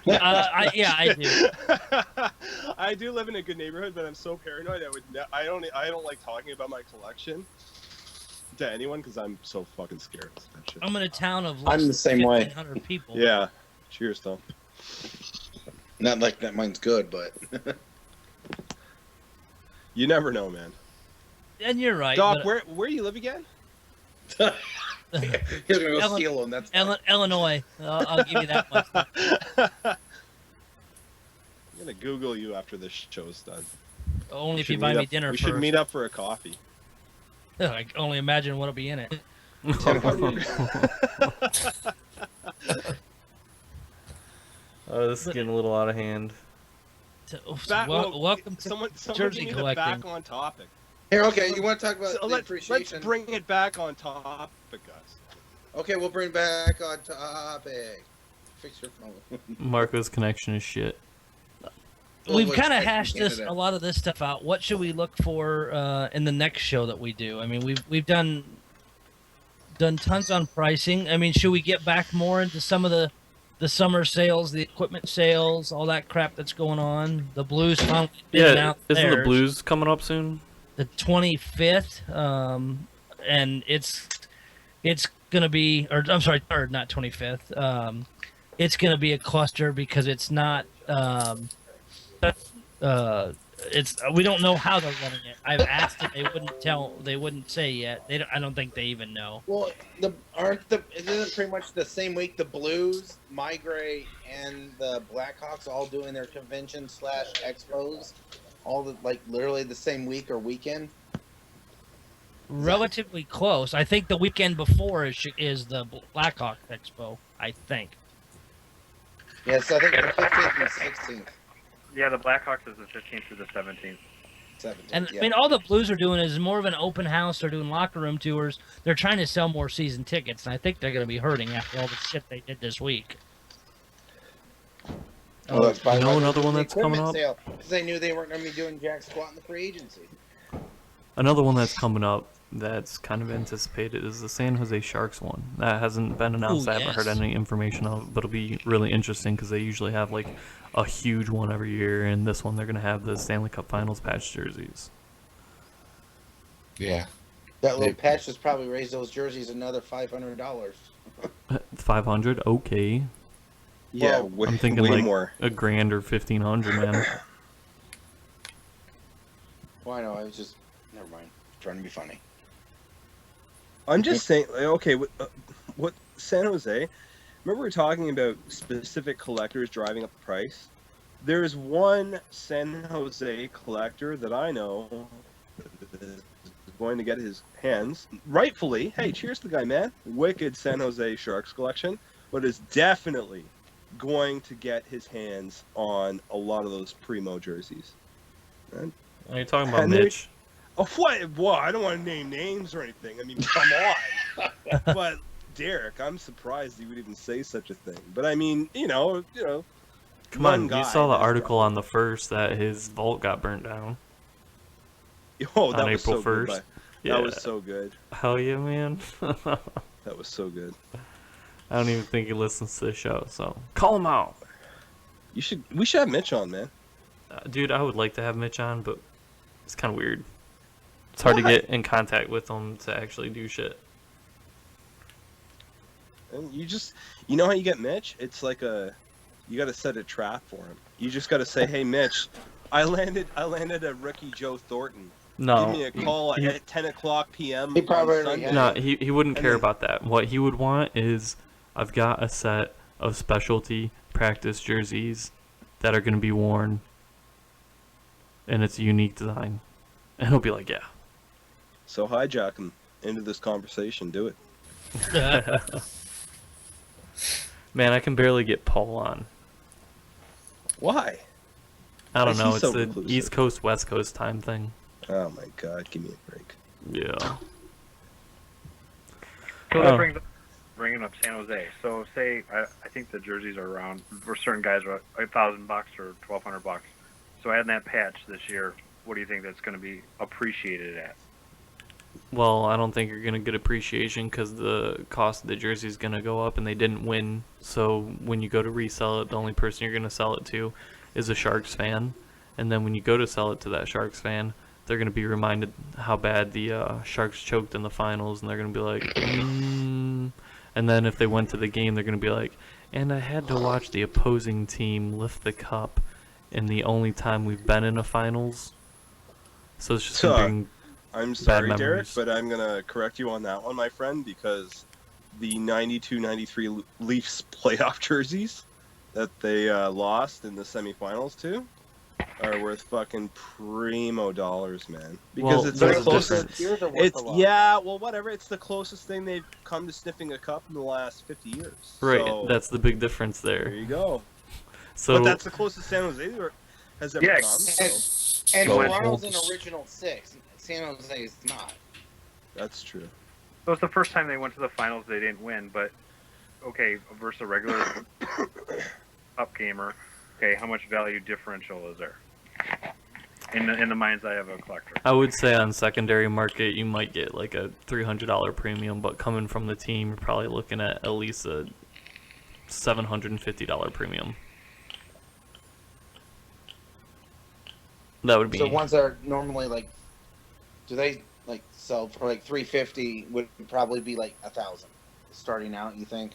I do. I do live in a good neighborhood, but I'm so paranoid. I don't like talking about my collection to anyone because I'm so fucking scared of that shit. I'm in a town of I'm the same way. 1,500 people. Yeah. Cheers, though. Not like that mine's good, but You never know, man. And you're right. Doc, but, where you live again? he's gonna go steal one. That's Illinois. I'll give you that much. I'm gonna Google you after this show's done. Only if you buy me dinner We first. should meet up for a coffee. I can only imagine what'll be in it. Oh, this is getting a little out of hand. Welcome to someone jersey give me collecting. the back on topic. Here, okay, you want to talk about So the let's appreciation? bring it back on topic, guys. Okay, we'll bring back on topic. Fix your phone. Marco's connection is shit. We've Well, kind of it's hashed Canada. a lot of this stuff out. What should we look for in the next show that we do? I mean, we've done tons on pricing. I mean, should we get back more into some of the summer sales, the equipment sales, all that crap that's going on? The Blues finally been Yeah, out isn't there. the Blues coming up soon? The 25th. and it's gonna be, or I'm sorry, or not 25th. It's gonna be a cluster because it's not. It's we don't know how they're running it. I've asked it. They wouldn't say yet. They don't, I don't think they even know. Well, isn't it pretty much the same week the Blues, My Gray, and the Blackhawks all doing their convention slash expos, all the like literally the same week or weekend? Relatively close. I think the weekend before is the Blackhawk Expo. I think. Yes, I think the 15th and 16th. Yeah, the Blackhawks is the 15th through the 17th. 17th, And yeah. I mean, all the Blues are doing is more of an open house. They're doing locker room tours. They're trying to sell more season tickets, and I think they're going to be hurting after all the shit they did this week. Well, that's probably You know why they another did one the that's coming equipment up? sale, because they knew they weren't going to be doing jack squat in the free agency. Another one that's coming up that's kind of anticipated is the San Jose Sharks one. That hasn't been announced. Ooh, I haven't heard yes. any information of it, but it'll be really interesting because they usually have like a huge one every year, and this one they're going to have the Stanley Cup Finals patch jerseys. Yeah. That little They- patch has probably raised those jerseys another $500. 500, okay. Yeah, Well, way, I'm thinking way like more. a grand or 1,500, man. Well, I know. I was just never mind. Trying to be funny. I'm just saying, like, okay, what San Jose? Remember we were talking about specific collectors driving up the price? There's one San Jose collector that I know is going to get his hands, rightfully, hey, cheers to the guy, man, wicked San Jose Sharks collection, but is definitely going to get his hands on a lot of those Primo jerseys. And, Are you talking about And they- Mitch? oh, what? Well, I don't want to name names or anything. I mean, come on. But Derek, I'm surprised he would even say such a thing. But I mean, you know. Come one on, guy you saw the that's article got- on the first that his vault got burnt down Oh, that on was April so good. 1st. That was so good. Hell yeah, man. That was so good. I don't even think he listens to the show, so call him out. We should have Mitch on, man. Dude, I would like to have Mitch on, but it's kind of weird. It's hard to Why? get in contact with him to actually do shit. And you know how you get Mitch? It's like you got to set a trap for him. You just got to say, "Hey, Mitch, I landed a rookie Joe Thornton. No. Give me a call at 10 o'clock p.m. He probably on already Sunday." No, he wouldn't And care then- about that. What he would want is, I've got a set of specialty practice jerseys that are going to be worn, and it's a unique design. And he'll be like, yeah. So hijack him into this conversation. Do it. Man, I can barely get Paul on. Why? I don't Why know, is he it's so the reclusive? East Coast, West Coast time thing. Oh my God! Give me a break. Yeah. So Oh. that brings up, bringing up San Jose. So say I think the jerseys are around for certain guys are $1,000 or $1,200. So adding that patch this year, what do you think that's going to be appreciated at? Well, I don't think you're going to get appreciation because the cost of the jersey is going to go up and they didn't win. So when you go to resell it, the only person you're going to sell it to is a Sharks fan. And then when you go to sell it to that Sharks fan, they're going to be reminded how bad the Sharks choked in the finals. And they're going to be like, And then if they went to the game, they're going to be like, and I had to watch the opposing team lift the cup in the only time we've been in a finals. So it's just So, going to bring I'm sorry, Derek, memories. but I'm gonna correct you on that one, my friend, because the 92-93 Leafs playoff jerseys that they lost in the semifinals to are worth fucking primo dollars, man. Because Well, it's the there's a closest. difference. Yours are worth It's a lot. yeah, well, whatever. It's the closest thing they've come to sniffing a cup in the last 50 years. Right, So, that's the big difference there there. you go. So But that's the closest San Jose has ever Yeah. come. So And So Toronto's an Colts- original six. San Jose is not. that's true. So it's the first time they went to the finals. They didn't win, but okay, versus a regular up gamer. Okay, how much value differential is there in the mind's eye of a collector? I would say on secondary market you might get like a $300 premium, but coming from the team you're probably looking at least a $750 premium. That would be So ones that are normally like, do they Like so for like 350 would probably be like 1,000 starting out. You think?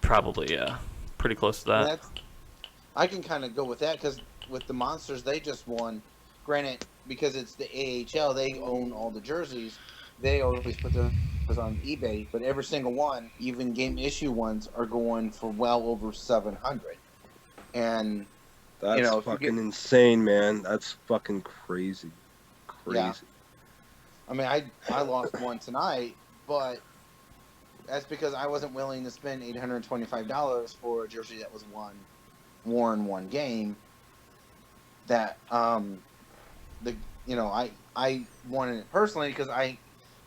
Probably, yeah. Pretty close to that. That's I can kind of go with that because with the Monsters they just won. Granted, because it's the AHL, they own all the jerseys. They always put those on eBay, but every single one, even game issue ones, are going for well over 700. And That's you know, if you fucking get, insane, man. That's fucking crazy. Crazy. Yeah. I mean, I lost one tonight, but that's because I wasn't willing to spend $825 for a jersey that was worn one game. That I wanted it personally because I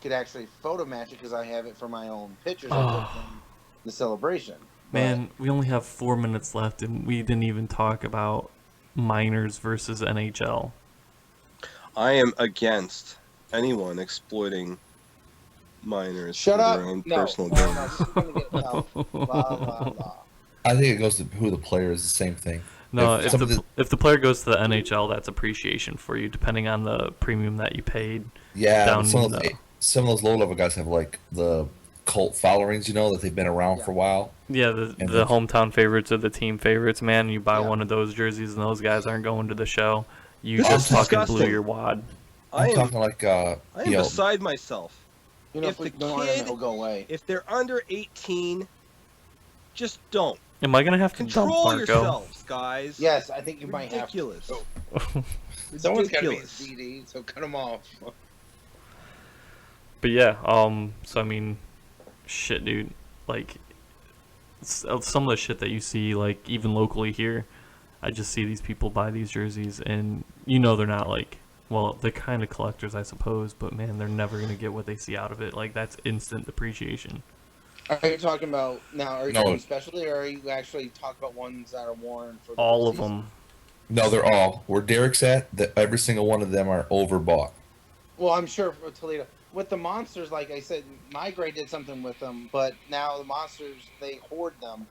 could actually photo match it because I have it for my own pictures I took from the celebration. Man, we only have 4 minutes left, and we didn't even talk about minors versus NHL. I am against anyone exploiting minors Shut for up! their own No, personal no, gain. no, this is gonna get tough. Blah blah blah. I think it goes to who the player is. The same thing. No, If if some the of the- if the player goes to the NHL, that's appreciation for you, depending on the premium that you paid. Yeah, down but some of the- those low level guys have like the cult followings, that they've been around for a while. Yeah, the And the then- hometown favorites are the team favorites, man. You buy Yeah. one of those jerseys, and those guys aren't going to the show. You This just is fucking blew disgusting. your wad. I I'm am, talking like I am beside myself. You know, If if we the don't want kid- it, it'll go away. If they're under 18, just don't. Am I gonna have to dump Control Marco? yourselves, guys. Yes, I think you might have to. Ridiculous. Someone's got to be a Ridiculous. CD, so cut them off. But yeah, so I mean, shit, dude. Like, some of the shit that you see, like even locally here, I just see these people buy these jerseys, and they're not like, well, they're kind of collectors, I suppose, but man, they're never gonna get what they see out of it. Like, that's instant depreciation. Are you talking about now? Are you No. talking specially, or are you actually talking about ones that are worn for the All of season? them. No, they're all where Derek's at. Every single one of them are overbought. Well, I'm sure for Toledo. With the Monsters, like I said, my grade did something with them, but now the Monsters, they hoard them.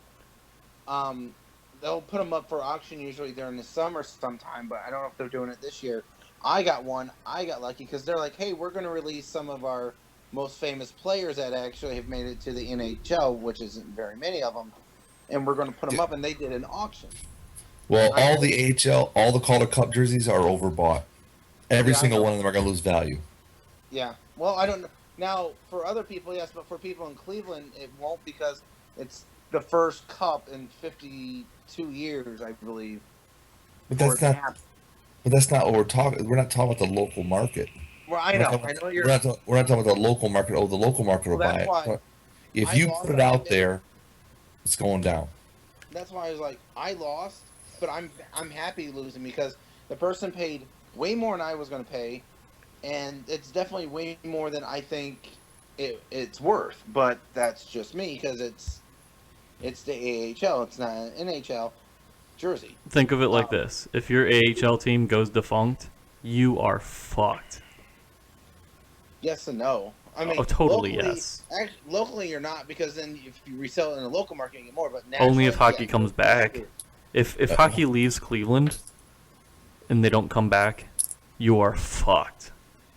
They'll put them up for auction usually during the summer sometime, but I don't know if they're doing it this year. I got one. I got lucky because they're like, hey, we're going to release some of our most famous players that actually have made it to the NHL, which isn't very many of them, and we're going to put them up, and they did an auction. Well, all the AHL, all the Calder Cup jerseys are overbought. Every Yeah, I single know. one of them are going to lose value. Yeah. Well, I don't know. Now, for other people, yes, but for people in Cleveland, it won't because it's the first cup in 52 years, I believe. But Or that's not. half. But that's not what we're talking. We're not talking about the local market. Well, I We're know. not talking I about- know you're. We're not talking about the local market. Oh, the local market will Well, buy that's it. why But if I you lost put it on out eBay. there, it's going down. That's why I was like, I lost, but I'm happy losing because the person paid way more than I was going to pay, and it's definitely way more than I think it's worth. But that's just me because it's the AHL. It's not an NHL jersey. Think of it like this: if your AHL team goes defunct, you are fucked. Yes and no. I mean, Oh, totally, locally, yes. Locally, you're not because then if you resell it in the local market, you get more. But Only if nationally, hockey yeah, comes back. If hockey leaves Cleveland and they don't come back, you are fucked.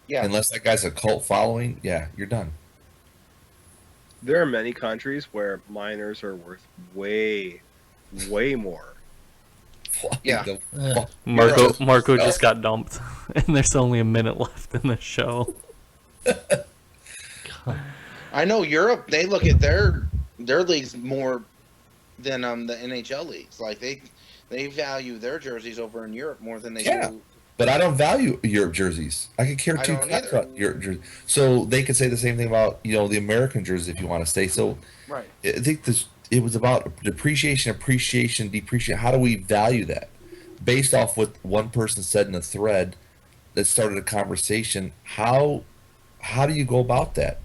Yeah. Unless that guy's a cult following, yeah, you're done. There are many countries where minors are worth way, way more. Yeah. Marco just got dumped, and there's only a minute left in the show. I know Europe. They look at their leagues more than the NHL leagues. Like they value their jerseys over in Europe more than they Yeah. do. But I don't value Europe jerseys. I could care I two don't cocks either. about Europe jerseys. So they could say the same thing about the American jersey if you want to say. So Right. I think it was about depreciation, appreciation, depreciation. How do we value that? Based off what one person said in a thread that started a conversation. How do you go about that?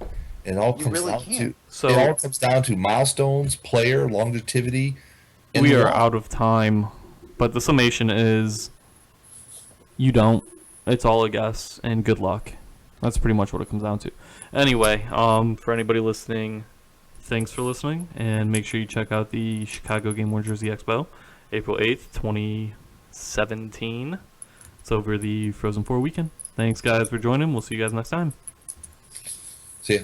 It all You comes really down can't. So- it all comes down to milestones, player, longevity. and We the are law. out of time, but the summation is you don't. It's all a guess, and good luck. That's pretty much what it comes down to. Anyway, for anybody listening, thanks for listening, and make sure you check out the Chicago GameWorn Jersey Expo, April 8th, 2017. It's over the Frozen 4 weekend. Thanks, guys, for joining. We'll see you guys next time. See ya.